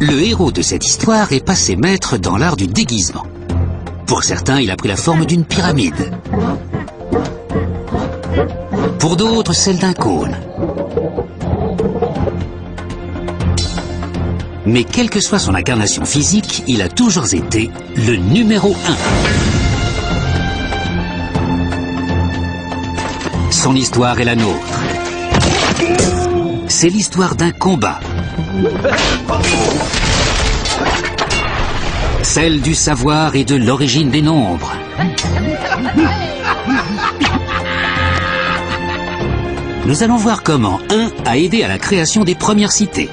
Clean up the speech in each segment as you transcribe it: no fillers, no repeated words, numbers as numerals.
Le héros de cette histoire est passé maître dans l'art du déguisement. Pour certains, il a pris la forme d'une pyramide. Pour d'autres, celle d'un cône. Mais quelle que soit son incarnation physique, il a toujours été le numéro 1. Son histoire est la nôtre. C'est l'histoire d'un combat. Celle du savoir et de l'origine des nombres. Nous allons voir comment 1 a aidé à la création des premières cités.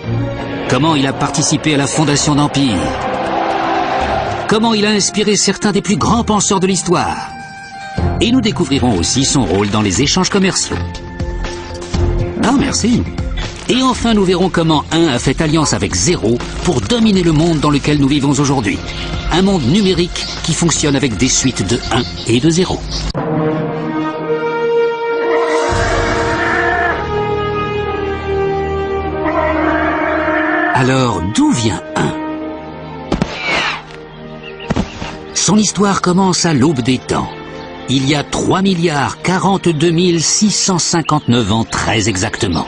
Comment il a participé à la fondation d'empires. Comment il a inspiré certains des plus grands penseurs de l'histoire. Et nous découvrirons aussi son rôle dans les échanges commerciaux. Ah, merci. Et enfin, nous verrons comment 1 a fait alliance avec 0 pour dominer le monde dans lequel nous vivons aujourd'hui. Un monde numérique qui fonctionne avec des suites de 1 et de 0. Alors, d'où vient 1 ? Son histoire commence à l'aube des temps. Il y a 3 042 659 ans très exactement,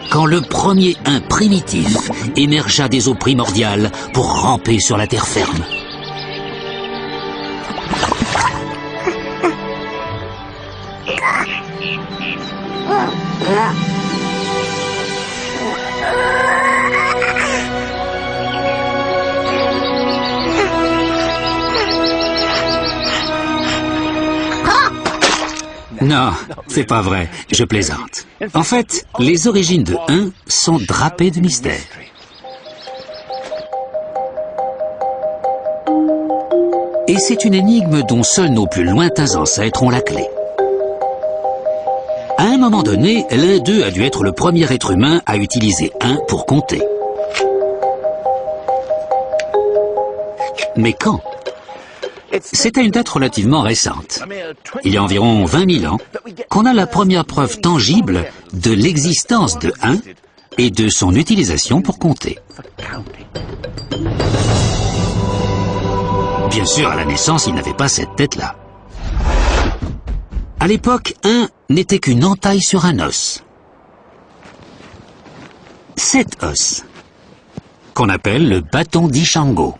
quand le premier 1 primitif émergea des eaux primordiales pour ramper sur la terre ferme. Non, c'est pas vrai, je plaisante. En fait, les origines de 1 sont drapées de mystère. Et c'est une énigme dont seuls nos plus lointains ancêtres ont la clé. À un moment donné, l'un d'eux a dû être le premier être humain à utiliser 1 pour compter. Mais quand ? C'est à une date relativement récente, il y a environ 20 000 ans, qu'on a la première preuve tangible de l'existence de 1 et de son utilisation pour compter. Bien sûr, à la naissance, il n'avait pas cette tête-là. À l'époque, 1 n'était qu'une entaille sur un os. Cet os, qu'on appelle le bâton d'Ishango.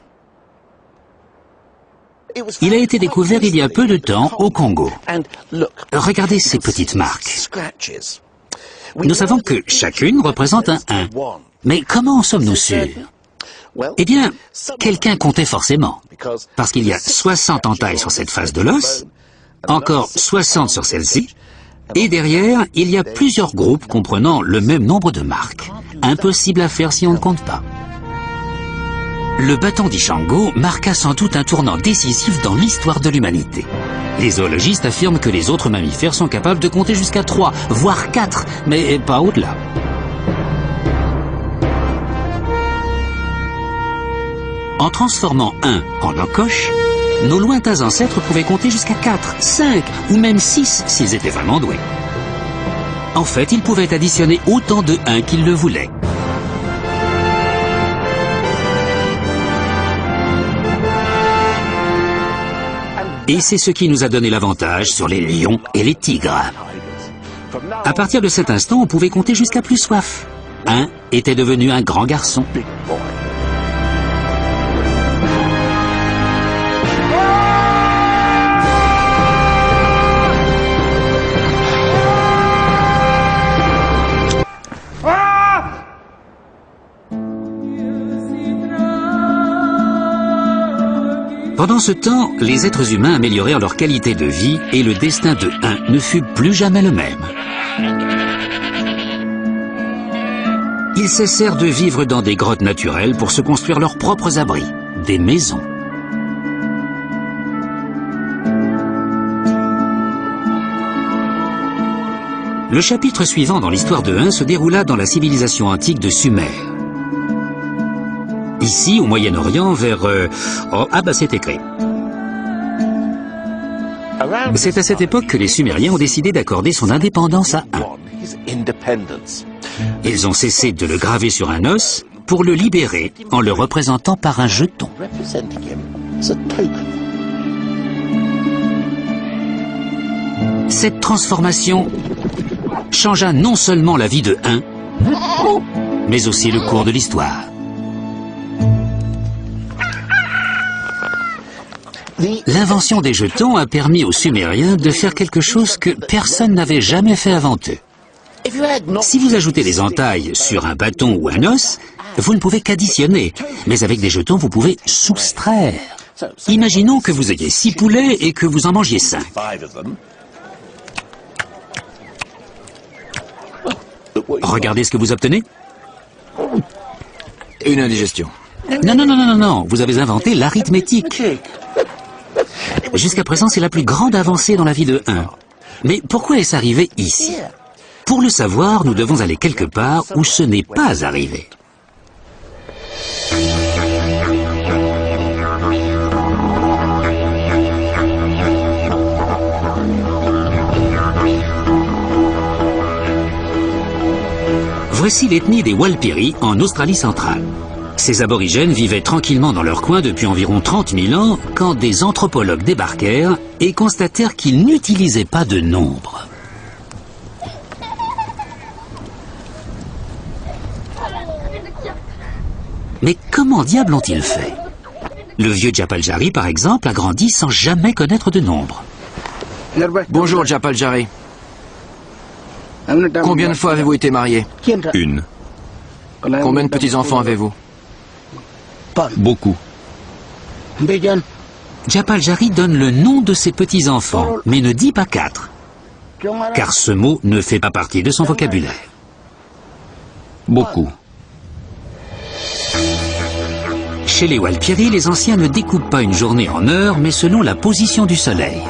Il a été découvert il y a peu de temps au Congo. Regardez ces petites marques. Nous savons que chacune représente un 1. Mais comment en sommes-nous sûrs ? Eh bien, quelqu'un comptait forcément, parce qu'il y a 60 entailles sur cette face de l'os, encore 60 sur celle-ci, et derrière, il y a plusieurs groupes comprenant le même nombre de marques. Impossible à faire si on ne compte pas. Le bâton d'Ishango marqua sans doute un tournant décisif dans l'histoire de l'humanité. Les zoologistes affirment que les autres mammifères sont capables de compter jusqu'à 3, voire 4, mais pas au-delà. En transformant 1 en encoche, nos lointains ancêtres pouvaient compter jusqu'à 4, 5 ou même 6 s'ils étaient vraiment doués. En fait, ils pouvaient additionner autant de 1 qu'ils le voulaient. Et c'est ce qui nous a donné l'avantage sur les lions et les tigres. À partir de cet instant, on pouvait compter jusqu'à plus soif. 1 était devenu un grand garçon. Pendant ce temps, les êtres humains améliorèrent leur qualité de vie et le destin de 1 ne fut plus jamais le même. Ils cessèrent de vivre dans des grottes naturelles pour se construire leurs propres abris, des maisons. Le chapitre suivant dans l'histoire de 1 se déroula dans la civilisation antique de Sumer. Ici, au Moyen-Orient, vers... c'est écrit. C'est à cette époque que les Sumériens ont décidé d'accorder son indépendance à 1. Ils ont cessé de le graver sur un os pour le libérer en le représentant par un jeton. Cette transformation changea non seulement la vie de Un, mais aussi le cours de l'histoire. L'invention des jetons a permis aux Sumériens de faire quelque chose que personne n'avait jamais fait avant eux. Si vous ajoutez des entailles sur un bâton ou un os, vous ne pouvez qu'additionner, mais avec des jetons, vous pouvez soustraire. Imaginons que vous ayez 6 poulets et que vous en mangiez 5. Regardez ce que vous obtenez. Une indigestion. Non, vous avez inventé l'arithmétique. Jusqu'à présent, c'est la plus grande avancée dans la vie de Un. Mais pourquoi est-ce arrivé ici? Pour le savoir, nous devons aller quelque part où ce n'est pas arrivé. Voici l'ethnie des Walpiri en Australie centrale. Ces aborigènes vivaient tranquillement dans leur coin depuis environ 30 000 ans quand des anthropologues débarquèrent et constatèrent qu'ils n'utilisaient pas de nombres. Mais comment diable ont-ils fait? Le vieux Japal Jari, par exemple, a grandi sans jamais connaître de nombres. Bonjour, Japal Jari. Combien de fois avez-vous été marié? Une. Combien de petits-enfants avez-vous? Beaucoup. Japal Jari donne le nom de ses petits-enfants, mais ne dit pas 4, car ce mot ne fait pas partie de son vocabulaire. Beaucoup. Chez les Walpiri, les anciens ne découpent pas une journée en heures, mais selon la position du soleil.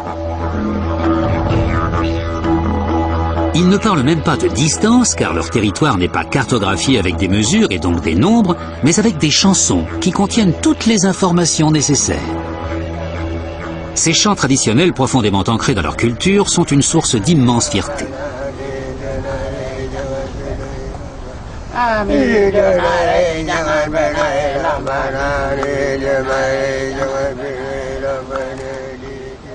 Ils ne parlent même pas de distance, car leur territoire n'est pas cartographié avec des mesures et donc des nombres, mais avec des chansons qui contiennent toutes les informations nécessaires. Ces chants traditionnels profondément ancrés dans leur culture sont une source d'immense fierté.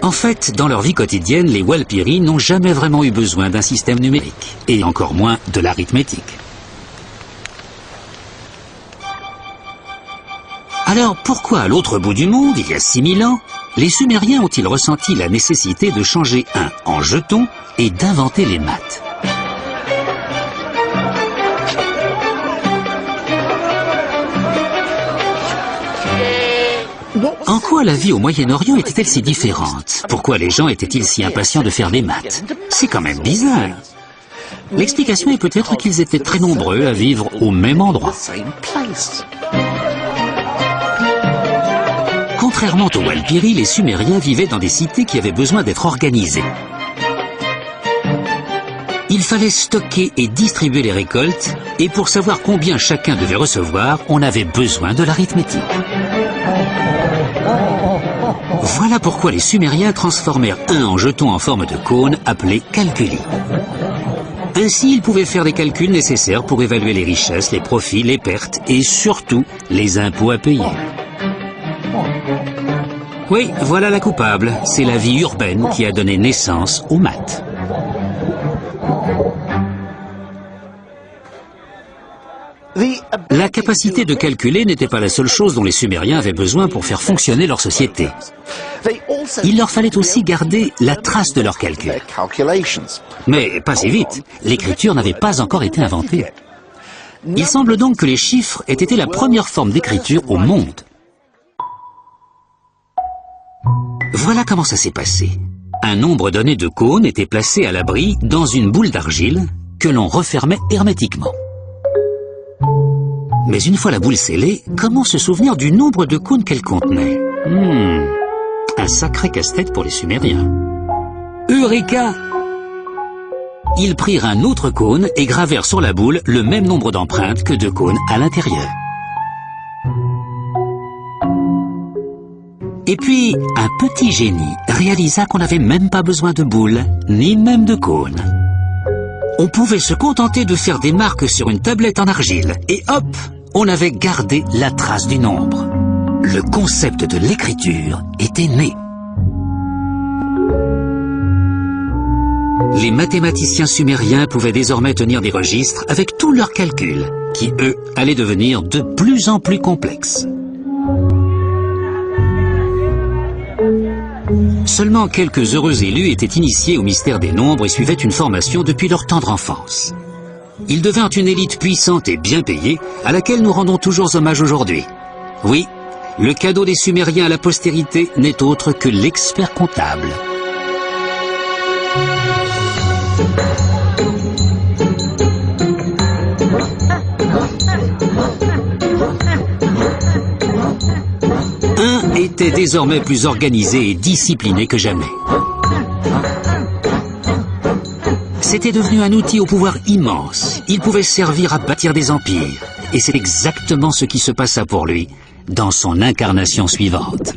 En fait, dans leur vie quotidienne, les Walpiri n'ont jamais vraiment eu besoin d'un système numérique, et encore moins de l'arithmétique. Alors pourquoi à l'autre bout du monde, il y a 6000 ans, les Sumériens ont-ils ressenti la nécessité de changer Un en jeton et d'inventer les maths? En quoi la vie au Moyen-Orient était-elle si différente? Pourquoi les gens étaient-ils si impatients de faire des maths? C'est quand même bizarre. L'explication est peut-être qu'ils étaient très nombreux à vivre au même endroit. Contrairement aux Walpiri, les Sumériens vivaient dans des cités qui avaient besoin d'être organisées. Il fallait stocker et distribuer les récoltes, et pour savoir combien chacun devait recevoir, on avait besoin de l'arithmétique. Voilà pourquoi les Sumériens transformèrent Un en jeton en forme de cône appelé calculi. Ainsi, ils pouvaient faire des calculs nécessaires pour évaluer les richesses, les profits, les pertes et surtout les impôts à payer. Oui, voilà la coupable. C'est la vie urbaine qui a donné naissance aux maths. La capacité de calculer n'était pas la seule chose dont les Sumériens avaient besoin pour faire fonctionner leur société. Il leur fallait aussi garder la trace de leurs calculs. Mais pas si vite, l'écriture n'avait pas encore été inventée. Il semble donc que les chiffres aient été la première forme d'écriture au monde. Voilà comment ça s'est passé. Un nombre donné de cônes était placé à l'abri dans une boule d'argile que l'on refermait hermétiquement. Mais une fois la boule scellée, comment se souvenir du nombre de cônes qu'elle contenait? Un sacré casse-tête pour les Sumériens. Eureka! Ils prirent un autre cône et gravèrent sur la boule le même nombre d'empreintes que de cônes à l'intérieur. Et puis, un petit génie réalisa qu'on n'avait même pas besoin de boules, ni même de cônes. On pouvait se contenter de faire des marques sur une tablette en argile, et hop, on avait gardé la trace du nombre. Le concept de l'écriture était né. Les mathématiciens sumériens pouvaient désormais tenir des registres avec tous leurs calculs, qui, eux, allaient devenir de plus en plus complexes. Seulement quelques heureux élus étaient initiés au mystère des nombres et suivaient une formation depuis leur tendre enfance. Ils devinrent une élite puissante et bien payée, à laquelle nous rendons toujours hommage aujourd'hui. Oui, le cadeau des Sumériens à la postérité n'est autre que l'expert comptable. Un était désormais plus organisé et discipliné que jamais. C'était devenu un outil au pouvoir immense. Il pouvait servir à bâtir des empires. Et c'est exactement ce qui se passa pour lui dans son incarnation suivante.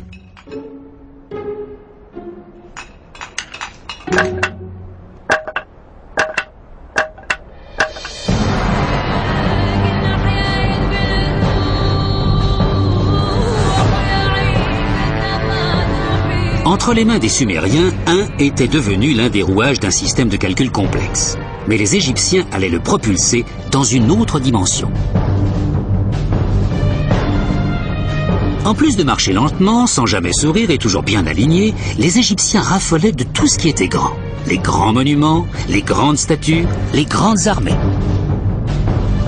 Entre les mains des Sumériens, 1 était devenu l'un des rouages d'un système de calcul complexe. Mais les Égyptiens allaient le propulser dans une autre dimension. En plus de marcher lentement, sans jamais sourire et toujours bien alignés, les Égyptiens raffolaient de tout ce qui était grand. Les grands monuments, les grandes statues, les grandes armées.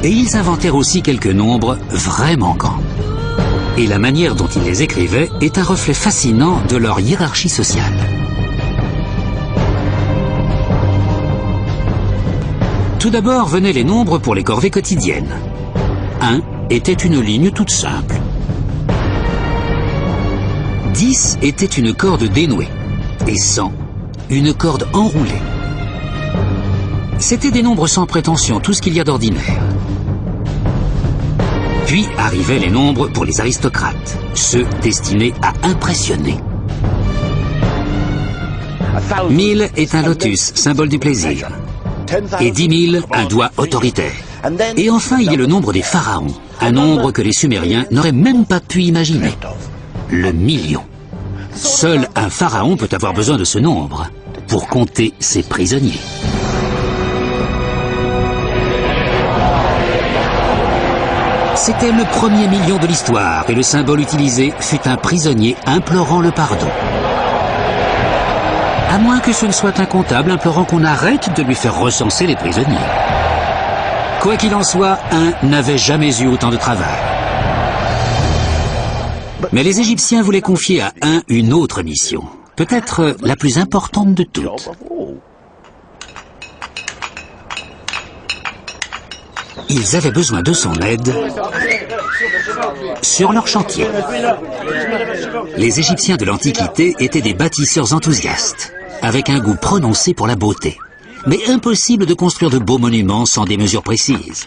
Et ils inventèrent aussi quelques nombres vraiment grands. Et la manière dont ils les écrivaient est un reflet fascinant de leur hiérarchie sociale. Tout d'abord venaient les nombres pour les corvées quotidiennes. 1 était une ligne toute simple. 10 était une corde dénouée. Et 100, une corde enroulée. C'étaient des nombres sans prétention, tout ce qu'il y a d'ordinaire. Puis arrivaient les nombres pour les aristocrates, ceux destinés à impressionner. 1000 est un lotus, symbole du plaisir. Et 10 000, un doigt autoritaire. Et enfin, il y a le nombre des pharaons, un nombre que les Sumériens n'auraient même pas pu imaginer. Le million. Seul un pharaon peut avoir besoin de ce nombre pour compter ses prisonniers. C'était le premier million de l'histoire et le symbole utilisé fut un prisonnier implorant le pardon. À moins que ce ne soit un comptable implorant qu'on arrête de lui faire recenser les prisonniers. Quoi qu'il en soit, 1 n'avait jamais eu autant de travail. Mais les Égyptiens voulaient confier à 1 une autre mission, peut-être la plus importante de toutes. Ils avaient besoin de son aide sur leur chantier. Les Égyptiens de l'Antiquité étaient des bâtisseurs enthousiastes, avec un goût prononcé pour la beauté. Mais impossible de construire de beaux monuments sans des mesures précises.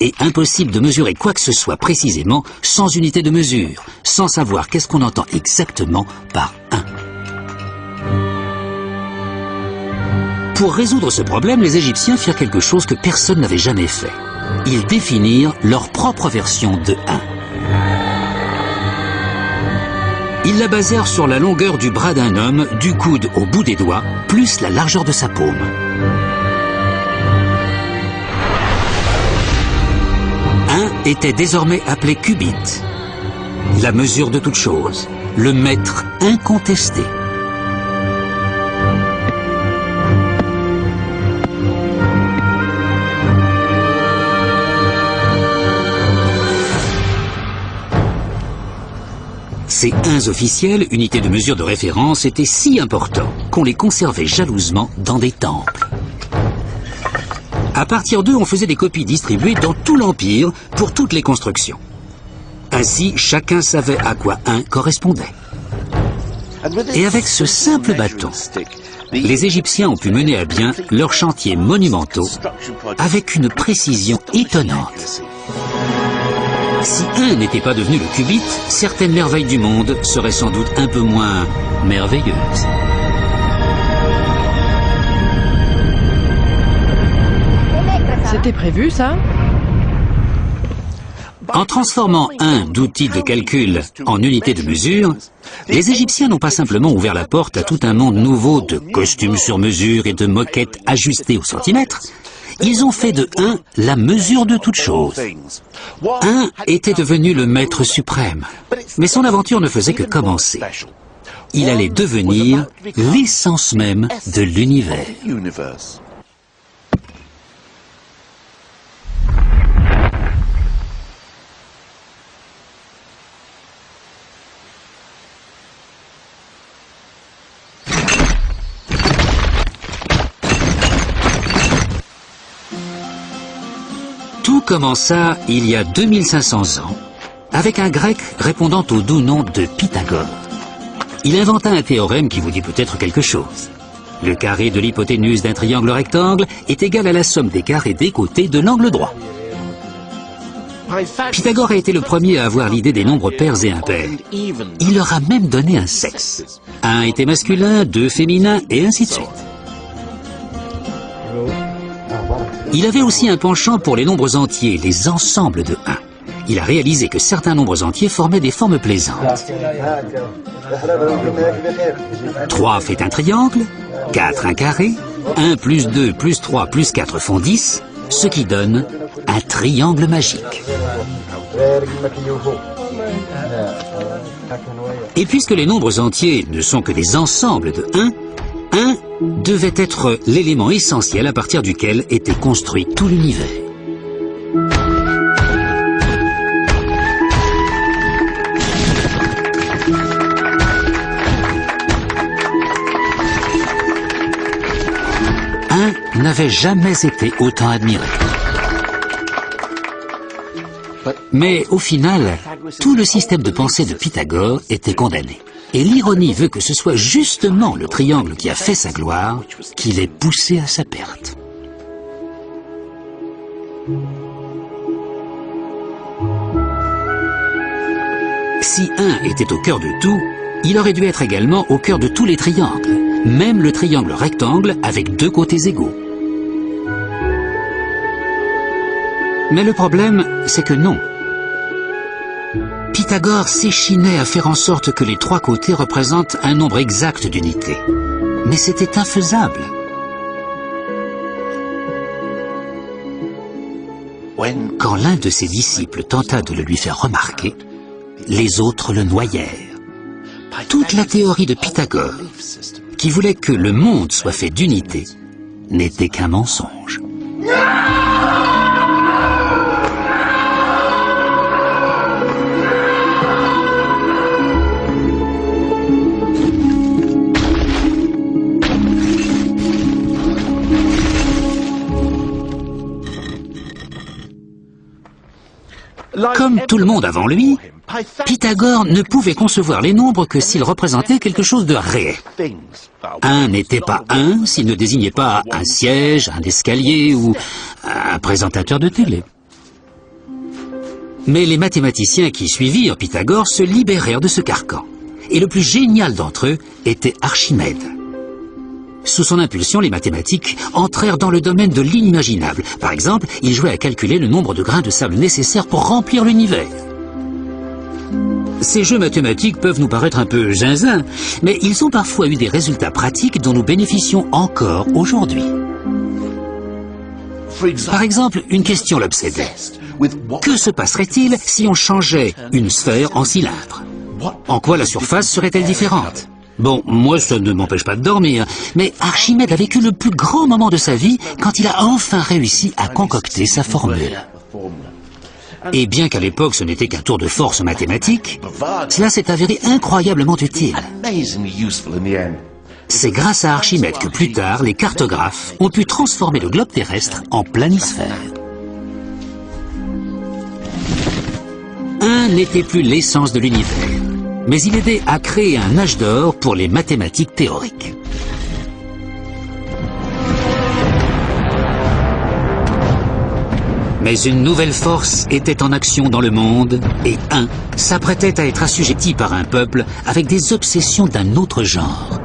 Et impossible de mesurer quoi que ce soit précisément sans unité de mesure, sans savoir qu'est-ce qu'on entend exactement par 1. Pour résoudre ce problème, les Égyptiens firent quelque chose que personne n'avait jamais fait. Ils définirent leur propre version de 1. Ils la basèrent sur la longueur du bras d'un homme, du coude au bout des doigts, plus la largeur de sa paume. Était désormais appelé cubit, la mesure de toute chose, le mètre incontesté. Ces 1 officiels, unités de mesure de référence, étaient si importants qu'on les conservait jalousement dans des temples. À partir d'eux, on faisait des copies distribuées dans tout l'Empire pour toutes les constructions. Ainsi, chacun savait à quoi 1 correspondait. Et avec ce simple bâton, les Égyptiens ont pu mener à bien leurs chantiers monumentaux avec une précision étonnante. Si 1 n'était pas devenu le cubit, certaines merveilles du monde seraient sans doute un peu moins merveilleuses. C'était prévu, ça? En transformant un d'outils de calcul en unité de mesure, les Égyptiens n'ont pas simplement ouvert la porte à tout un monde nouveau de costumes sur mesure et de moquettes ajustées au centimètre, ils ont fait de 1 la mesure de toute chose. 1 était devenu le maître suprême, mais son aventure ne faisait que commencer. Il allait devenir l'essence même de l'univers. Tout commença il y a 2500 ans avec un grec répondant au doux nom de Pythagore. Il inventa un théorème qui vous dit peut-être quelque chose. Le carré de l'hypoténuse d'un triangle rectangle est égal à la somme des carrés des côtés de l'angle droit. Pythagore a été le premier à avoir l'idée des nombres pairs et impairs. Il leur a même donné un sexe. 1 était masculin, 2 féminin et ainsi de suite. Il avait aussi un penchant pour les nombres entiers, les ensembles de 1. Il a réalisé que certains nombres entiers formaient des formes plaisantes. 3 fait un triangle, 4 un carré, 1 plus 2 plus 3 plus 4 font 10, ce qui donne un triangle magique. Et puisque les nombres entiers ne sont que des ensembles de 1, 1 devait être l'élément essentiel à partir duquel était construit tout l'univers. Un n'avait jamais été autant admiré. Mais au final, tout le système de pensée de Pythagore était condamné. Et l'ironie veut que ce soit justement le triangle qui a fait sa gloire qui l'ait poussé à sa perte. Si 1 était au cœur de tout, il aurait dû être également au cœur de tous les triangles, même le triangle rectangle avec 2 côtés égaux. Mais le problème, c'est que non. Pythagore s'échinait à faire en sorte que les 3 côtés représentent un nombre exact d'unités. Mais c'était infaisable. Quand l'un de ses disciples tenta de le lui faire remarquer, les autres le noyèrent. Toute la théorie de Pythagore, qui voulait que le monde soit fait d'unités, n'était qu'un mensonge. Comme tout le monde avant lui, Pythagore ne pouvait concevoir les nombres que s'ils représentaient quelque chose de réel. 1 n'était pas 1 s'il ne désignait pas un siège, un escalier ou un présentateur de télé. Mais les mathématiciens qui suivirent Pythagore se libérèrent de ce carcan. Et le plus génial d'entre eux était Archimède. Sous son impulsion, les mathématiques entrèrent dans le domaine de l'inimaginable. Par exemple, il jouait à calculer le nombre de grains de sable nécessaires pour remplir l'univers. Ces jeux mathématiques peuvent nous paraître un peu zinzin, mais ils ont parfois eu des résultats pratiques dont nous bénéficions encore aujourd'hui. Par exemple, une question l'obsédait. Que se passerait-il si on changeait une sphère en cylindre? En quoi la surface serait-elle différente? Bon, moi, ça ne m'empêche pas de dormir, mais Archimède a vécu le plus grand moment de sa vie quand il a enfin réussi à concocter sa formule. Et bien qu'à l'époque ce n'était qu'un tour de force mathématique, cela s'est avéré incroyablement utile. C'est grâce à Archimède que plus tard, les cartographes ont pu transformer le globe terrestre en planisphère. 1 n'était plus l'essence de l'univers, mais il aidait à créer un âge d'or pour les mathématiques théoriques. Mais une nouvelle force était en action dans le monde, et 1 s'apprêtait à être assujetti par un peuple avec des obsessions d'un autre genre.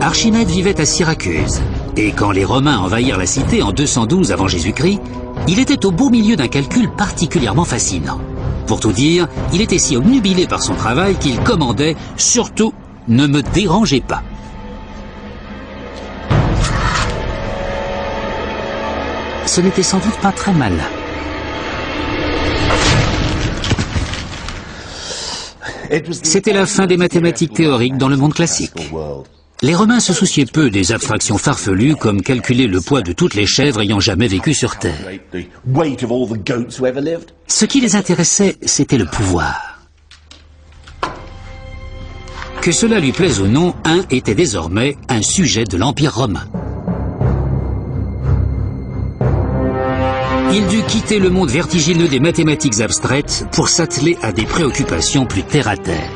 Archimède vivait à Syracuse, et quand les Romains envahirent la cité en 212 avant Jésus-Christ, il était au beau milieu d'un calcul particulièrement fascinant. Pour tout dire, il était si obnubilé par son travail qu'il commandait « Surtout, ne me dérangez pas ». Ce n'était sans doute pas très malin. C'était la fin des mathématiques théoriques dans le monde classique. Les Romains se souciaient peu des abstractions farfelues comme calculer le poids de toutes les chèvres ayant jamais vécu sur Terre. Ce qui les intéressait, c'était le pouvoir. Que cela lui plaise ou non, un était désormais un sujet de l'Empire romain. Il dut quitter le monde vertigineux des mathématiques abstraites pour s'atteler à des préoccupations plus terre-à-terre.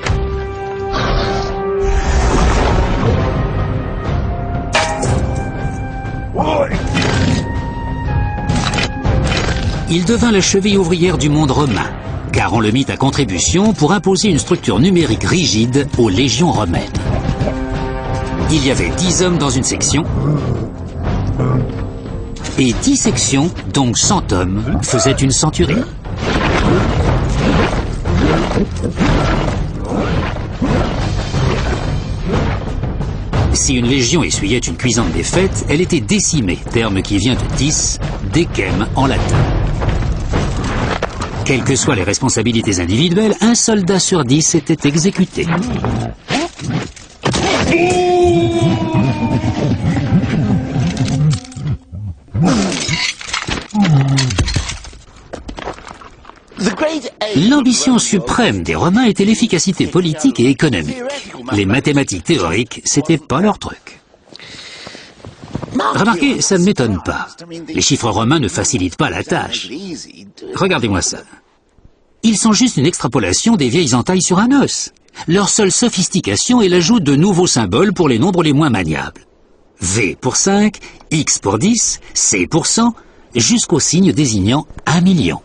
Il devint la cheville ouvrière du monde romain, car on le mit à contribution pour imposer une structure numérique rigide aux légions romaines. Il y avait 10 hommes dans une section, et 10 sections, donc 100 hommes, faisaient une centurie. Si une légion essuyait une cuisante défaite, elle était décimée, terme qui vient de 10, decem en latin. Quelles que soient les responsabilités individuelles, un soldat sur 10 était exécuté. L'ambition suprême des Romains était l'efficacité politique et économique. Les mathématiques théoriques, c'était pas leur truc. Remarquez, ça ne m'étonne pas. Les chiffres romains ne facilitent pas la tâche. Regardez-moi ça. Ils sont juste une extrapolation des vieilles entailles sur un os. Leur seule sophistication est l'ajout de nouveaux symboles pour les nombres les moins maniables. V pour 5, X pour 10, C pour 100, jusqu'au signe désignant 1 million.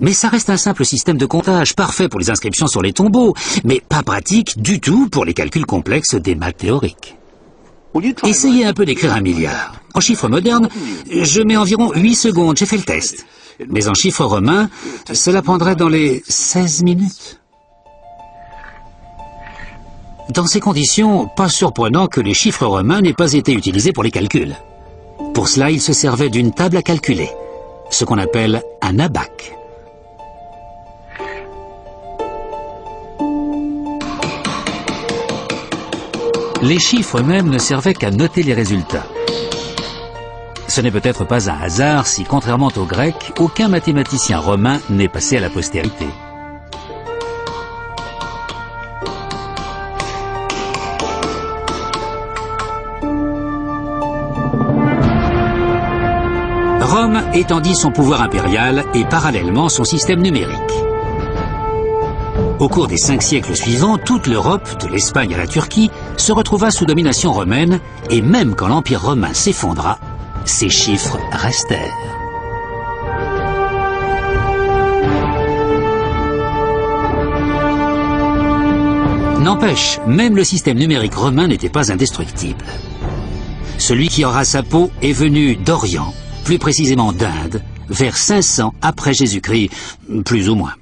Mais ça reste un simple système de comptage, parfait pour les inscriptions sur les tombeaux, mais pas pratique du tout pour les calculs complexes des maths théoriques. Essayez un peu d'écrire 1 milliard. En chiffres modernes, je mets environ 8 secondes, j'ai fait le test. Mais en chiffres romains, cela prendrait dans les 16 minutes. Dans ces conditions, pas surprenant que les chiffres romains n'aient pas été utilisés pour les calculs. Pour cela, ils se servaient d'une table à calculer, ce qu'on appelle un abaque. Les chiffres eux-mêmes ne servaient qu'à noter les résultats. Ce n'est peut-être pas un hasard si, contrairement aux Grecs, aucun mathématicien romain n'est passé à la postérité. Rome étendit son pouvoir impérial et parallèlement son système numérique. Au cours des 5 siècles suivants, toute l'Europe, de l'Espagne à la Turquie, se retrouva sous domination romaine, et même quand l'Empire romain s'effondra, ces chiffres restèrent. N'empêche, même le système numérique romain n'était pas indestructible. Celui qui aura sa peau est venu d'Orient, plus précisément d'Inde, vers 500 après Jésus-Christ, plus ou moins.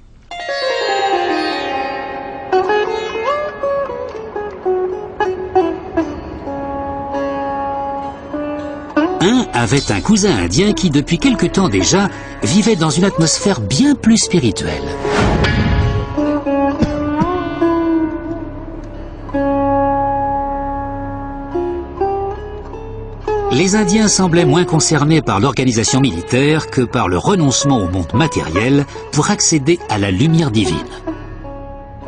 Un avait un cousin indien qui, depuis quelque temps déjà, vivait dans une atmosphère bien plus spirituelle. Les Indiens semblaient moins concernés par l'organisation militaire que par le renoncement au monde matériel pour accéder à la lumière divine.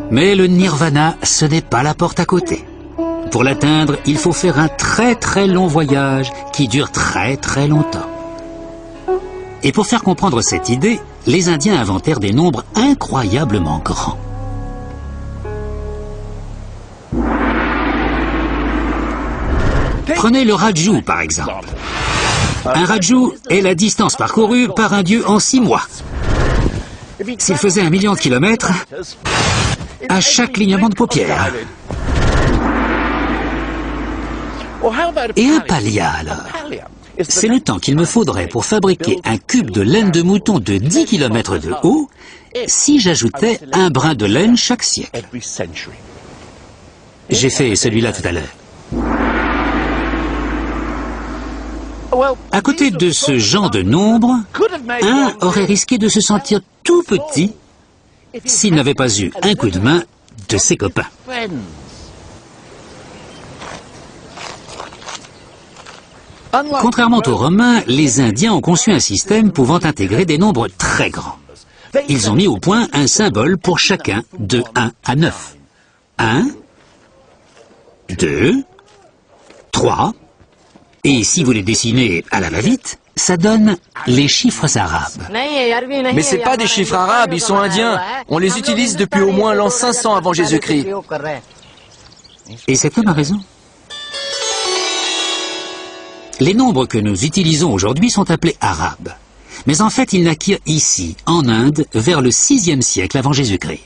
Mais le nirvana, ce n'est pas la porte à côté. Pour l'atteindre, il faut faire un très très long voyage qui dure très très longtemps. Et pour faire comprendre cette idée, les Indiens inventèrent des nombres incroyablement grands. Prenez le raju par exemple. Un raju est la distance parcourue par un dieu en 6 mois. S'il faisait 1 million de kilomètres, à chaque clignement de paupières. Et un pallia alors? C'est le temps qu'il me faudrait pour fabriquer un cube de laine de mouton de 10 km de haut si j'ajoutais un brin de laine chaque siècle. J'ai fait celui-là tout à l'heure. À côté de ce genre de nombre, un aurait risqué de se sentir tout petit s'il n'avait pas eu un coup de main de ses copains. Contrairement aux Romains, les Indiens ont conçu un système pouvant intégrer des nombres très grands. Ils ont mis au point un symbole pour chacun de 1 à 9. 1, 2, 3, et si vous les dessinez à la va-vite, ça donne les chiffres arabes. Mais c'est pas des chiffres arabes, ils sont indiens. On les utilise depuis au moins l'an 500 avant Jésus-Christ. Et cet homme a raison. Les nombres que nous utilisons aujourd'hui sont appelés arabes. Mais en fait, ils naquirent ici, en Inde, vers le 6e siècle avant Jésus-Christ.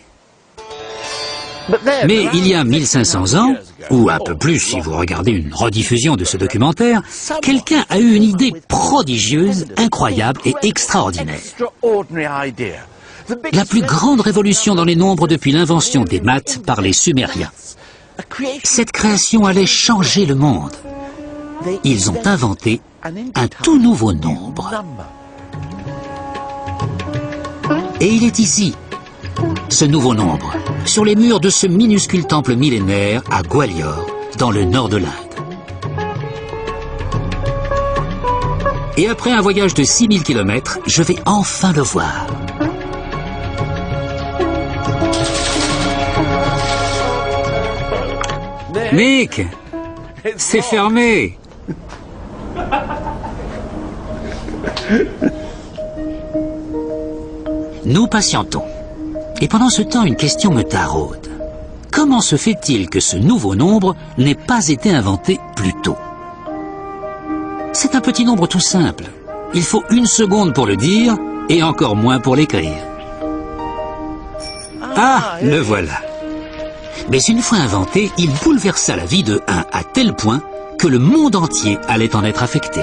Mais il y a 1500 ans, ou un peu plus si vous regardez une rediffusion de ce documentaire, quelqu'un a eu une idée prodigieuse, incroyable et extraordinaire. La plus grande révolution dans les nombres depuis l'invention des maths par les Sumériens. Cette création allait changer le monde. Ils ont inventé un tout nouveau nombre. Et il est ici, ce nouveau nombre, sur les murs de ce minuscule temple millénaire à Gwalior, dans le nord de l'Inde. Et après un voyage de 6000 km, je vais enfin le voir. Mick, c'est fermé. Nous patientons. Et pendant ce temps, une question me taraude. Comment se fait-il que ce nouveau nombre n'ait pas été inventé plus tôt? C'est un petit nombre tout simple. Il faut 1 seconde pour le dire et encore moins pour l'écrire. Ah, le voilà. Mais une fois inventé, il bouleversa la vie de 1 à tel point que le monde entier allait en être affecté.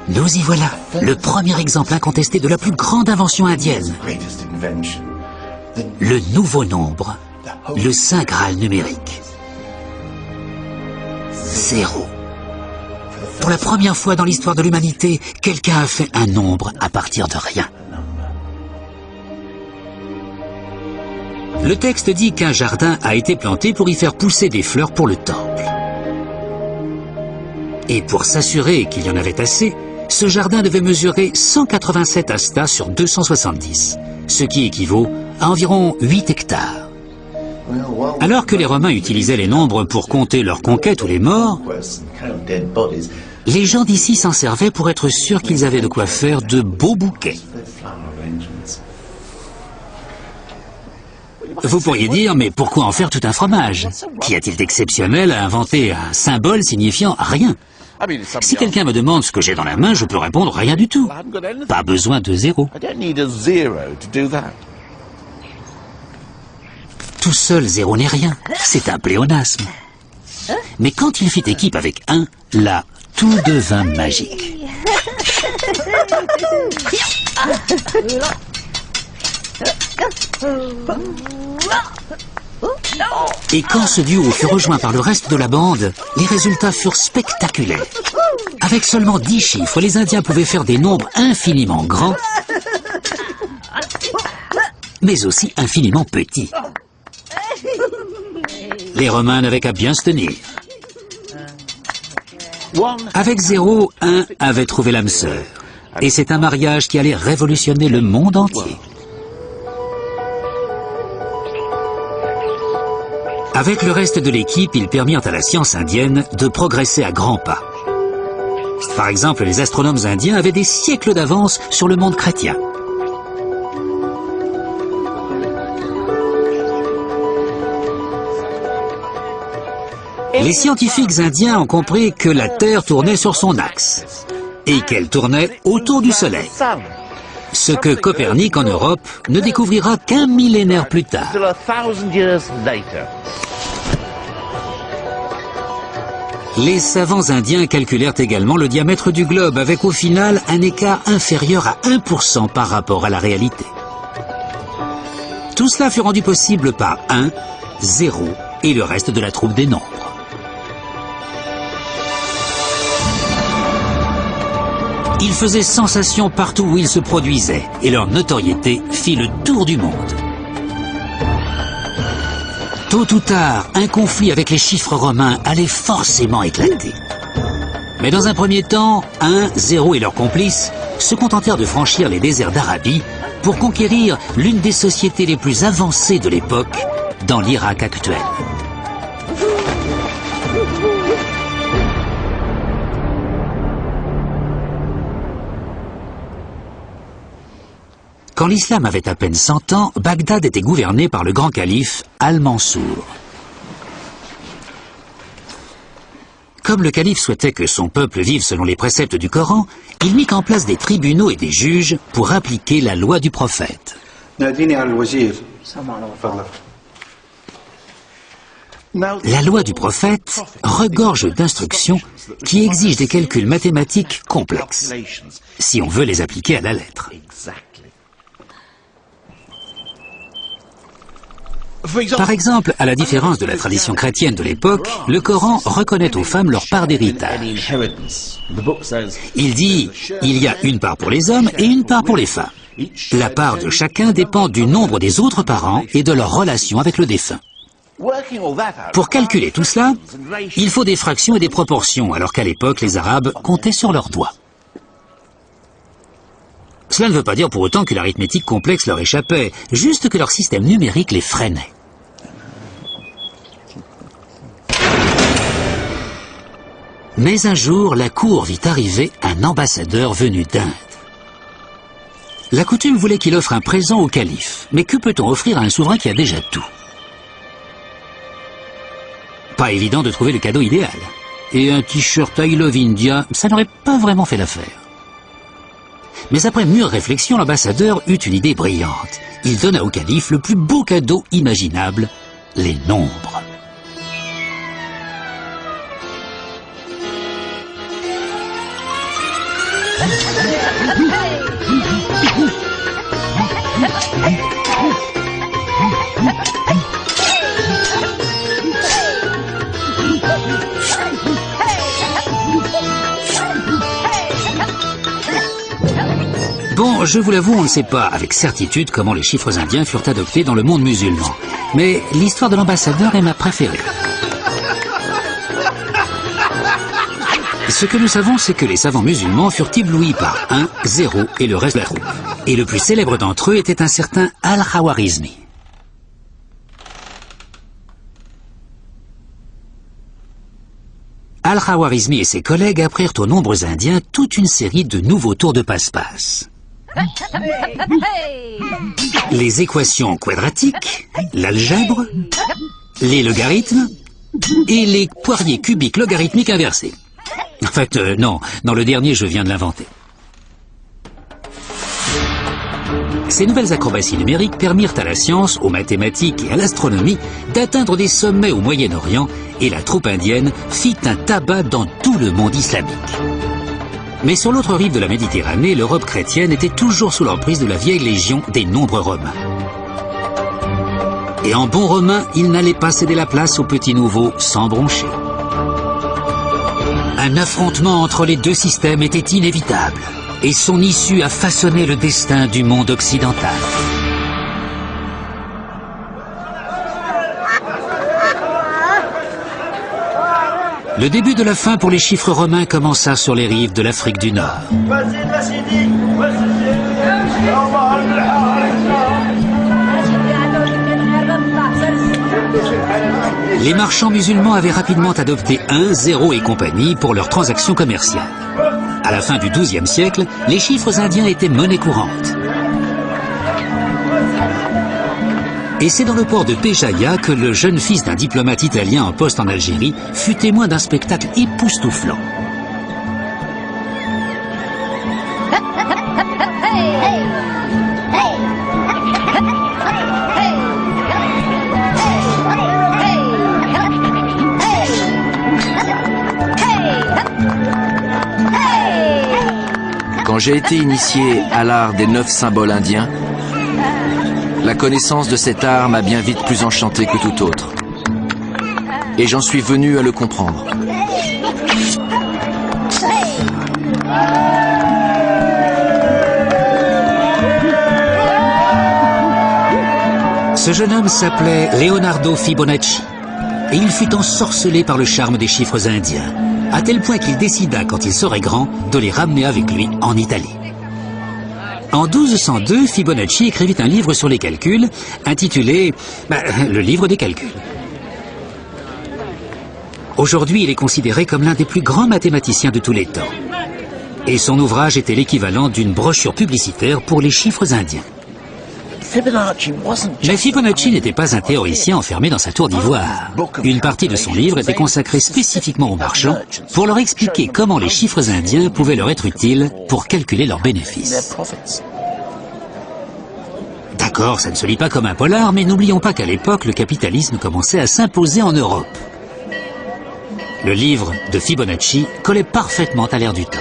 Nous y voilà, le premier exemple incontesté de la plus grande invention indienne. Le nouveau nombre, le Saint Graal numérique. 0. Pour la première fois dans l'histoire de l'humanité, quelqu'un a fait un nombre à partir de rien. Le texte dit qu'un jardin a été planté pour y faire pousser des fleurs pour le temple. Et pour s'assurer qu'il y en avait assez, ce jardin devait mesurer 187 astas sur 270, ce qui équivaut à environ 8 hectares. Alors que les Romains utilisaient les nombres pour compter leurs conquêtes ou les morts, les gens d'ici s'en servaient pour être sûrs qu'ils avaient de quoi faire de beaux bouquets. Vous pourriez dire, mais pourquoi en faire tout un fromage? Qu'y a-t-il d'exceptionnel à inventer un symbole signifiant rien? Si quelqu'un me demande ce que j'ai dans la main, je peux répondre rien du tout. Pas besoin de 0. Tout seul, 0 n'est rien. C'est un pléonasme. Mais quand il fit équipe avec 1, là, tout devint magique. Et quand ce duo fut rejoint par le reste de la bande, les résultats furent spectaculaires. Avec seulement 10 chiffres, les Indiens pouvaient faire des nombres infiniment grands, mais aussi infiniment petits. Les Romains n'avaient qu'à bien se tenir. Avec 0, 1 avait trouvé l'âme sœur. Et c'est un mariage qui allait révolutionner le monde entier. Avec le reste de l'équipe, ils permirent à la science indienne de progresser à grands pas. Par exemple, les astronomes indiens avaient des siècles d'avance sur le monde chrétien. Les scientifiques indiens ont compris que la Terre tournait sur son axe et qu'elle tournait autour du Soleil. Ce que Copernic en Europe ne découvrira qu'un millénaire plus tard. Les savants indiens calculèrent également le diamètre du globe avec au final un écart inférieur à 1% par rapport à la réalité. Tout cela fut rendu possible par 1, 0 et le reste de la troupe des nombres. Ils faisaient sensation partout où ils se produisaient et leur notoriété fit le tour du monde. Tôt ou tard, un conflit avec les chiffres romains allait forcément éclater. Mais dans un premier temps, 1, 0 et leurs complices se contentèrent de franchir les déserts d'Arabie pour conquérir l'une des sociétés les plus avancées de l'époque dans l'Irak actuel. Quand l'islam avait à peine 100 ans, Bagdad était gouverné par le grand calife Al-Mansour. Comme le calife souhaitait que son peuple vive selon les préceptes du Coran, il mit en place des tribunaux et des juges pour appliquer la loi du prophète. La loi du prophète regorge d'instructions qui exigent des calculs mathématiques complexes, si on veut les appliquer à la lettre. Par exemple, à la différence de la tradition chrétienne de l'époque, le Coran reconnaît aux femmes leur part d'héritage. Il dit « il y a une part pour les hommes et une part pour les femmes. La part de chacun dépend du nombre des autres parents et de leur relation avec le défunt. » Pour calculer tout cela, il faut des fractions et des proportions, alors qu'à l'époque, les Arabes comptaient sur leurs doigts. Cela ne veut pas dire pour autant que l'arithmétique complexe leur échappait, juste que leur système numérique les freinait. Mais un jour, la cour vit arriver un ambassadeur venu d'Inde. La coutume voulait qu'il offre un présent au calife, mais que peut-on offrir à un souverain qui a déjà tout? Pas évident de trouver le cadeau idéal. Et un t-shirt I Love India, ça n'aurait pas vraiment fait l'affaire. Mais après mûre réflexion, l'ambassadeur eut une idée brillante. Il donna au calife le plus beau cadeau imaginable, les nombres. Bon, je vous l'avoue, on ne sait pas avec certitude comment les chiffres indiens furent adoptés dans le monde musulman. Mais l'histoire de l'ambassadeur est ma préférée. Ce que nous savons, c'est que les savants musulmans furent éblouis par 1, 0 et le reste de la troupe. Et le plus célèbre d'entre eux était un certain Al-Khawarizmi. Al-Khawarizmi et ses collègues apprirent aux nombres indiens toute une série de nouveaux tours de passe-passe. Les équations quadratiques, l'algèbre, les logarithmes et les poiriers cubiques logarithmiques inversés. En fait, non, dans le dernier, je viens de l'inventer. Ces nouvelles acrobaties numériques permirent à la science, aux mathématiques et à l'astronomie d'atteindre des sommets au Moyen-Orient et la troupe indienne fit un tabac dans tout le monde islamique. Mais sur l'autre rive de la Méditerranée, l'Europe chrétienne était toujours sous l'emprise de la vieille légion des nombres romains. Et en bon romain, il n'allait pas céder la place aux petits nouveaux sans broncher. Un affrontement entre les deux systèmes était inévitable, et son issue a façonné le destin du monde occidental. Le début de la fin pour les chiffres romains commença sur les rives de l'Afrique du Nord. Les marchands musulmans avaient rapidement adopté 1, 0 et compagnie pour leurs transactions commerciales. À la fin du XIIe siècle, les chiffres indiens étaient monnaie courante. Et c'est dans le port de Béjaïa que le jeune fils d'un diplomate italien en poste en Algérie fut témoin d'un spectacle époustouflant. j'ai été initié à l'art des 9 symboles indiens, la connaissance de cet art m'a bien vite plus enchanté que tout autre. Et j'en suis venu à le comprendre. Ce jeune homme s'appelait Leonardo Fibonacci, et il fut ensorcelé par le charme des chiffres indiens, à tel point qu'il décida, quand il serait grand, de les ramener avec lui en Italie. En 1202, Fibonacci écrivit un livre sur les calculs, intitulé le livre des calculs. Aujourd'hui, il est considéré comme l'un des plus grands mathématiciens de tous les temps. Et son ouvrage était l'équivalent d'une brochure publicitaire pour les chiffres indiens. Mais Fibonacci n'était pas un théoricien enfermé dans sa tour d'ivoire. Une partie de son livre était consacrée spécifiquement aux marchands pour leur expliquer comment les chiffres indiens pouvaient leur être utiles pour calculer leurs bénéfices. D'accord, ça ne se lit pas comme un polar, mais n'oublions pas qu'à l'époque, le capitalisme commençait à s'imposer en Europe. Le livre de Fibonacci collait parfaitement à l'air du temps.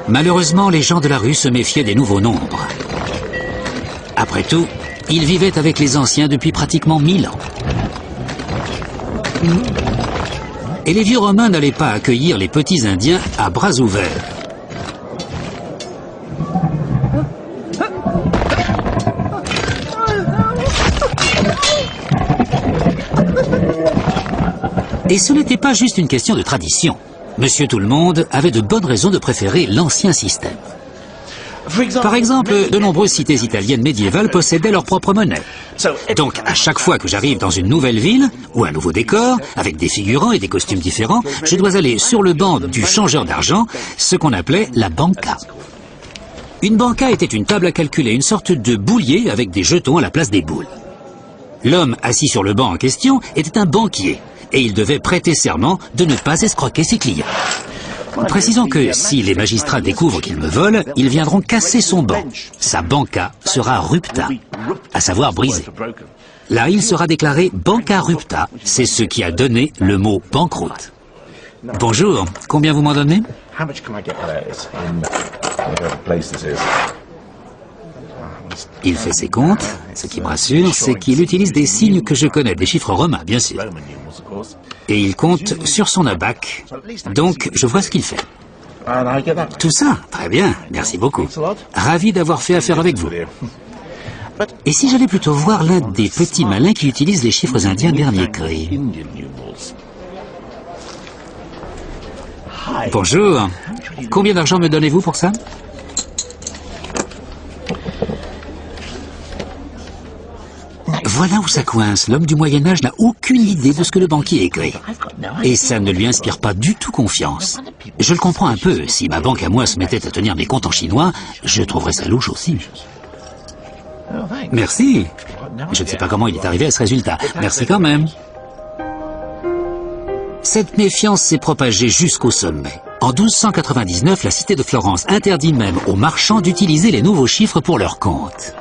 Malheureusement, les gens de la rue se méfiaient des nouveaux nombres. Après tout, ils vivaient avec les anciens depuis pratiquement 1000 ans. Et les vieux Romains n'allaient pas accueillir les petits Indiens à bras ouverts. Et ce n'était pas juste une question de tradition. Monsieur Tout-le-Monde avait de bonnes raisons de préférer l'ancien système. Par exemple, de nombreuses cités italiennes médiévales possédaient leur propre monnaie. Donc, à chaque fois que j'arrive dans une nouvelle ville, ou un nouveau décor, avec des figurants et des costumes différents, je dois aller sur le banc du changeur d'argent, ce qu'on appelait la banca. Une banca était une table à calculer, une sorte de boulier avec des jetons à la place des boules. L'homme assis sur le banc en question était un banquier, et il devait prêter serment de ne pas escroquer ses clients. Précisons que si les magistrats découvrent qu'il me vole, ils viendront casser son banc. Sa banca sera rupta, à savoir brisée. Là, il sera déclaré banca rupta, c'est ce qui a donné le mot banqueroute. Bonjour, combien vous m'en donnez? Il fait ses comptes. Ce qui me rassure, c'est qu'il utilise des signes que je connais, des chiffres romains, bien sûr. Et il compte sur son abaque. Donc, je vois ce qu'il fait. Tout ça, très bien, merci beaucoup. Ravi d'avoir fait affaire avec vous. Et si j'allais plutôt voir l'un des petits malins qui utilisent les chiffres indiens dernier cri? Bonjour. Combien d'argent me donnez-vous pour ça? Voilà où ça coince. L'homme du Moyen-Âge n'a aucune idée de ce que le banquier écrit. Et ça ne lui inspire pas du tout confiance. Je le comprends un peu. Si ma banque à moi se mettait à tenir mes comptes en chinois, je trouverais ça louche aussi. Merci. Je ne sais pas comment il est arrivé à ce résultat. Merci quand même. Cette méfiance s'est propagée jusqu'au sommet. En 1299, la cité de Florence interdit même aux marchands d'utiliser les nouveaux chiffres pour leurs comptes.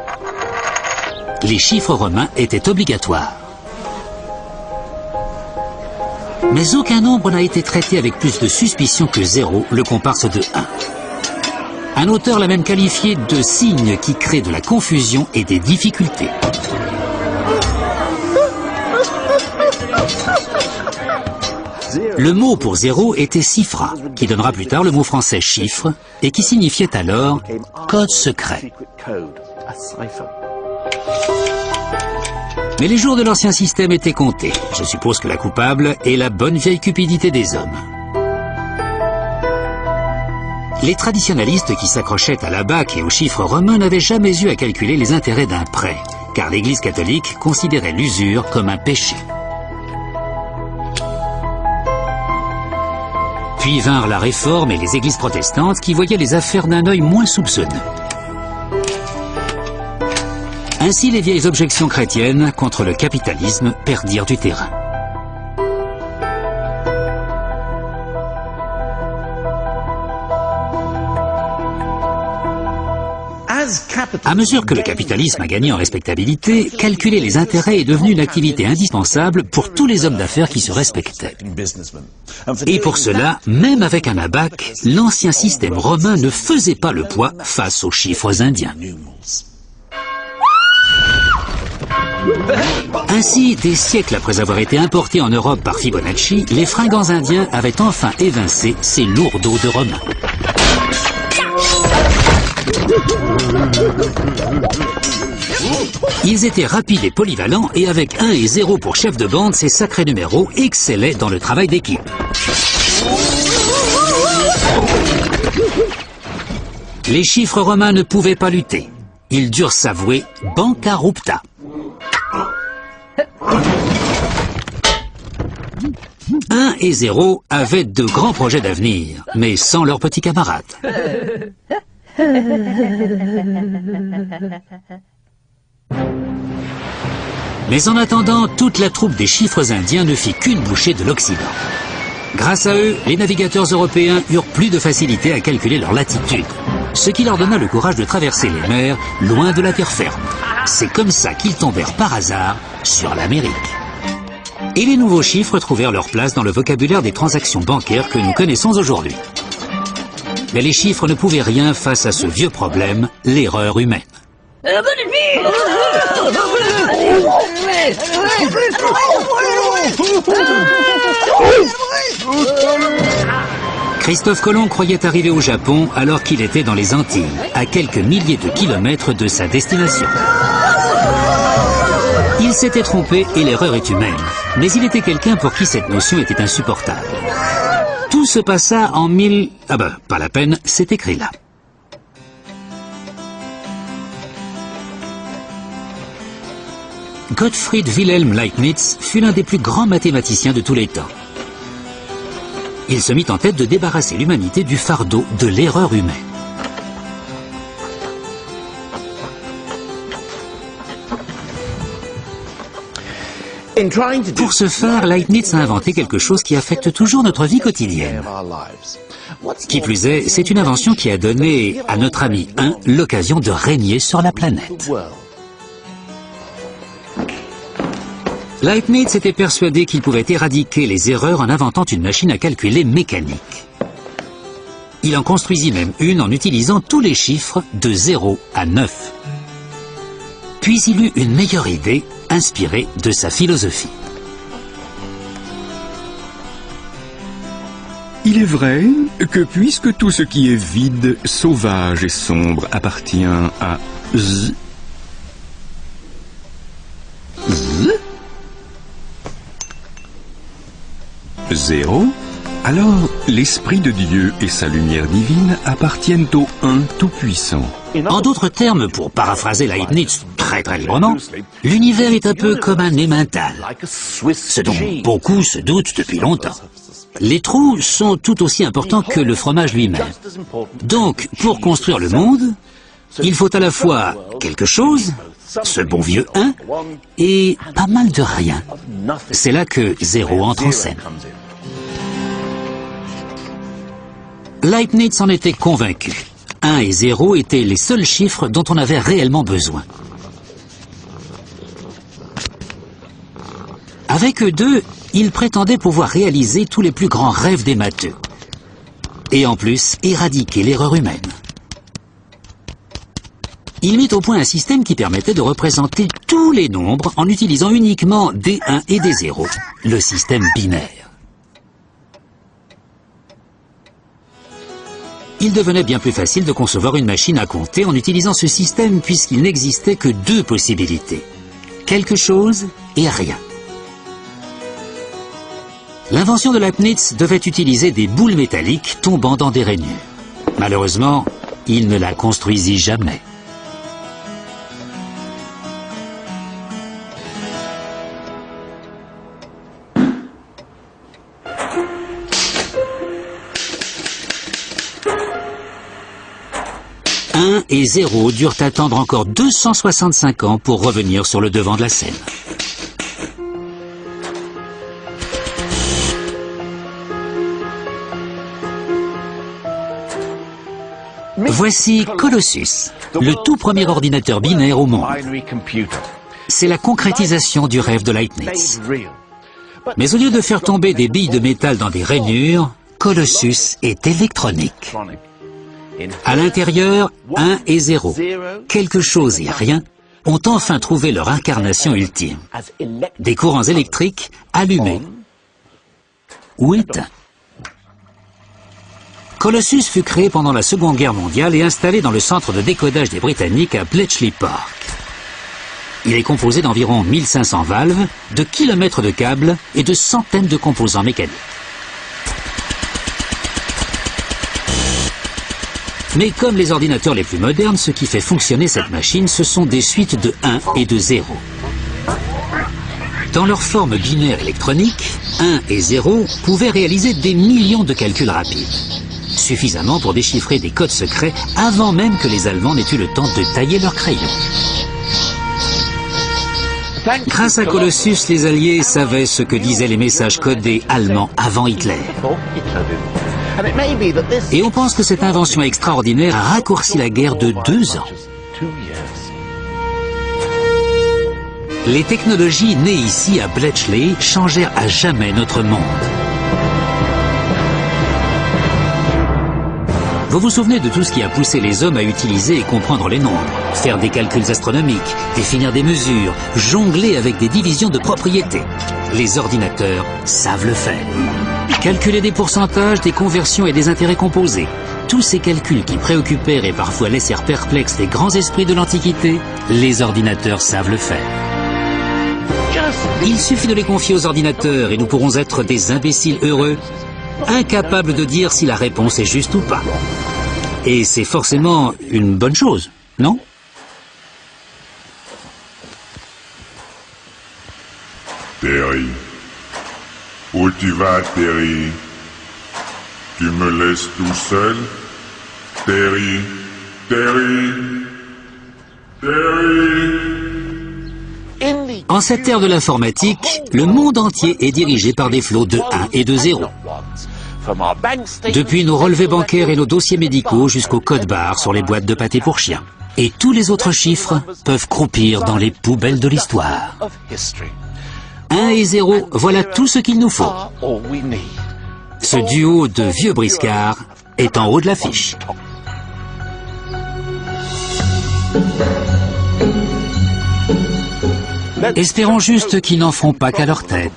Les chiffres romains étaient obligatoires. Mais aucun nombre n'a été traité avec plus de suspicion que 0, le comparse de 1. Un auteur l'a même qualifié de signe qui crée de la confusion et des difficultés. Le mot pour 0 était cifra, qui donnera plus tard le mot français chiffre, et qui signifiait alors code secret. Mais les jours de l'ancien système étaient comptés. Je suppose que la coupable est la bonne vieille cupidité des hommes. Les traditionalistes qui s'accrochaient à la bague et aux chiffres romains n'avaient jamais eu à calculer les intérêts d'un prêt, car l'Église catholique considérait l'usure comme un péché. Puis vinrent la Réforme et les églises protestantes qui voyaient les affaires d'un œil moins soupçonneux. Ainsi, les vieilles objections chrétiennes contre le capitalisme perdirent du terrain. À mesure que le capitalisme a gagné en respectabilité, calculer les intérêts est devenu une activité indispensable pour tous les hommes d'affaires qui se respectaient. Et pour cela, même avec un abac, l'ancien système romain ne faisait pas le poids face aux chiffres indiens. Ainsi, des siècles après avoir été importés en Europe par Fibonacci, les fringants indiens avaient enfin évincé ces lourds dos de Romains. Ils étaient rapides et polyvalents et avec 1 et 0 pour chef de bande, ces sacrés numéros excellaient dans le travail d'équipe. Les chiffres romains ne pouvaient pas lutter. Ils durent s'avouer banca rupta. 1 et 0 avaient de grands projets d'avenir, mais sans leurs petits camarades. Mais en attendant, toute la troupe des chiffres indiens ne fit qu'une bouchée de l'Occident. Grâce à eux, les navigateurs européens eurent plus de facilité à calculer leur latitude, ce qui leur donna le courage de traverser les mers loin de la terre ferme. C'est comme ça qu'ils tombèrent par hasard sur l'Amérique. Et les nouveaux chiffres trouvèrent leur place dans le vocabulaire des transactions bancaires que nous connaissons aujourd'hui. Mais les chiffres ne pouvaient rien face à ce vieux problème, l'erreur humaine. Christophe Colomb croyait arriver au Japon alors qu'il était dans les Antilles, à quelques milliers de kilomètres de sa destination. Il s'était trompé et l'erreur est humaine, mais il était quelqu'un pour qui cette notion était insupportable. Tout se passa en Ah ben, pas la peine, c'est écrit là. Gottfried Wilhelm Leibniz fut l'un des plus grands mathématiciens de tous les temps. Il se mit en tête de débarrasser l'humanité du fardeau de l'erreur humaine. Pour ce faire, Leibniz a inventé quelque chose qui affecte toujours notre vie quotidienne. Qui plus est, c'est une invention qui a donné à notre ami 1 l'occasion de régner sur la planète. Leibniz était persuadé qu'il pouvait éradiquer les erreurs en inventant une machine à calculer mécanique. Il en construisit même une en utilisant tous les chiffres de 0 à 9. Puis il eut une meilleure idée, inspirée de sa philosophie. Il est vrai que puisque tout ce qui est vide, sauvage et sombre appartient à Z, 0, alors l'Esprit de Dieu et sa lumière divine appartiennent au Un Tout-Puissant. En d'autres termes, pour paraphraser Leibniz très librement, l'univers est un peu comme un emmental, ce dont beaucoup se doutent depuis longtemps. Les trous sont tout aussi importants que le fromage lui-même. Donc, pour construire le monde, il faut à la fois quelque chose, ce bon vieux 1, et pas mal de rien. C'est là que 0 entre en scène. Leibniz en était convaincu. 1 et 0 étaient les seuls chiffres dont on avait réellement besoin. Avec eux deux, il prétendait pouvoir réaliser tous les plus grands rêves des matheux. Et en plus, éradiquer l'erreur humaine. Il mit au point un système qui permettait de représenter tous les nombres en utilisant uniquement des 1 et des 0, le système binaire. Il devenait bien plus facile de concevoir une machine à compter en utilisant ce système puisqu'il n'existait que deux possibilités. Quelque chose et rien. L'invention de Leibniz devait utiliser des boules métalliques tombant dans des rainures. Malheureusement, il ne la construisit jamais. Et 0 durent attendre encore 265 ans pour revenir sur le devant de la scène. Voici Colossus, le tout premier ordinateur binaire au monde. C'est la concrétisation du rêve de Leibniz. Mais au lieu de faire tomber des billes de métal dans des rainures, Colossus est électronique. À l'intérieur, 1 et 0, quelque chose et rien, ont enfin trouvé leur incarnation ultime. Des courants électriques allumés ou éteints. Colossus fut créé pendant la Seconde Guerre mondiale et installé dans le centre de décodage des Britanniques à Bletchley Park. Il est composé d'environ 1500 valves, de kilomètres de câbles et de centaines de composants mécaniques. Mais comme les ordinateurs les plus modernes, ce qui fait fonctionner cette machine, ce sont des suites de 1 et de 0. Dans leur forme binaire électronique, 1 et 0 pouvaient réaliser des millions de calculs rapides. Suffisamment pour déchiffrer des codes secrets avant même que les Allemands n'aient eu le temps de tailler leurs crayons. Grâce à Colossus, les Alliés savaient ce que disaient les messages codés allemands avant Hitler. Et on pense que cette invention extraordinaire a raccourci la guerre de 2 ans. Les technologies nées ici à Bletchley changèrent à jamais notre monde. Vous vous souvenez de tout ce qui a poussé les hommes à utiliser et comprendre les nombres, faire des calculs astronomiques, définir des mesures, jongler avec des divisions de propriétés. Les ordinateurs savent le faire. Calculer des pourcentages, des conversions et des intérêts composés. Tous ces calculs qui préoccupèrent et parfois laissèrent perplexes les grands esprits de l'Antiquité, les ordinateurs savent le faire. Il suffit de les confier aux ordinateurs et nous pourrons être des imbéciles heureux, incapables de dire si la réponse est juste ou pas. Et c'est forcément une bonne chose, non? Terry, où tu vas, Terry? Tu me laisses tout seul? Terry, Terry, Terry. En cette ère de l'informatique, le monde entier est dirigé par des flots de 1 et de 0. Depuis nos relevés bancaires et nos dossiers médicaux jusqu'au code barre sur les boîtes de pâté pour chiens. Et tous les autres chiffres peuvent croupir dans les poubelles de l'histoire. 1 et 0, voilà tout ce qu'il nous faut. Ce duo de vieux briscards est en haut de l'affiche. Espérons juste qu'ils n'en feront pas qu'à leur tête.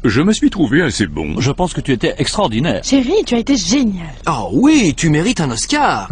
Je me suis trouvé assez bon. Je pense que tu étais extraordinaire. Chérie, tu as été génial. Oh oui, tu mérites un Oscar.